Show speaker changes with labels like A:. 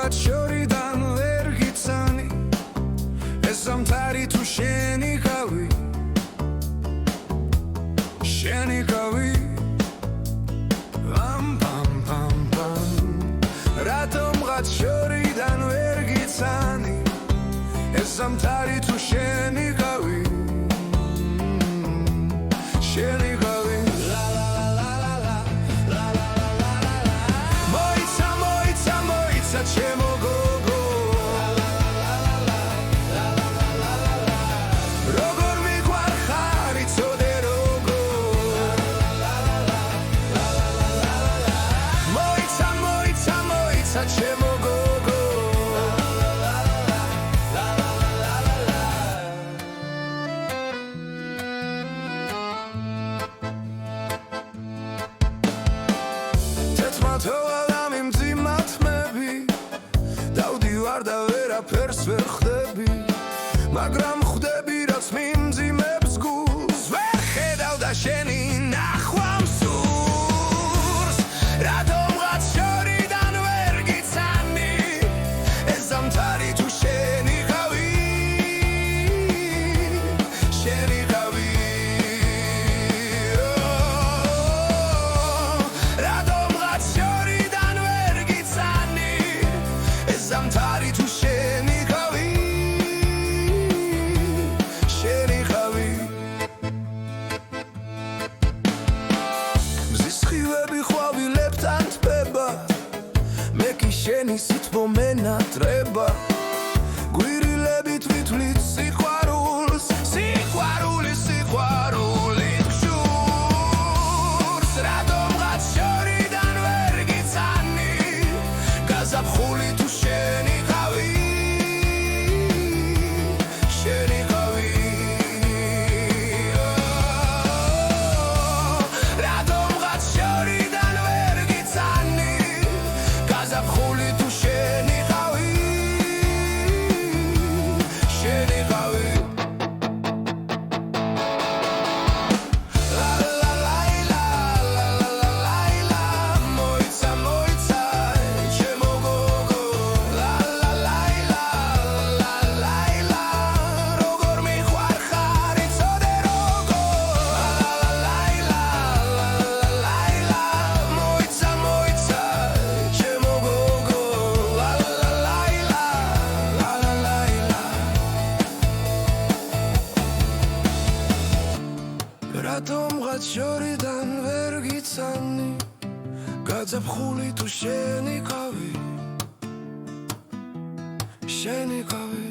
A: რატომღაც შორიდან ვერ გიცანი ეს ზამთარი თუ შენი გავი შენი გავი რატომღაც შორიდან ვერ გიცანი ეს ზამთარი თუ შენი გავი შენი გავი ჩემო გოგო როგორ მიგვარხარ იცოდე როგორ მოიცა მოიცა მოიცა ჩემო გოგო თეთრმათოა დავდივარ და ვერაფერს ვერ ხდები მაგრამ ხვდები რაც მიმძიმებს გულს ვერ ხედავ და შენი ნახვა მსურს რატომღაც შორიდან ვერ გიცანი ეს ზამთარი თუ შენი გავი შენი გავი რატომღაც შორიდან ვერ გიცანი ზამთარი თუ შენი გავი შენი გავი მზის ხილები ყვავილებთან თბება მე კი შენი სითბო მენატრება გვირილებით ვითვლით სიყვარულს სიყვარული სიყვარულით გშურს რატომღაც შორიდან ვერ გიცანი გაზაფხული თუ შენი გავი შენი გავი რატომღაც შორიდან ვერ გიცანი გაზაფხული თუ შენი გავი შენი გავი რატომღაც შორიდან ვერ გიცანი გაზაფხული თუ შენი გავი შენი გავი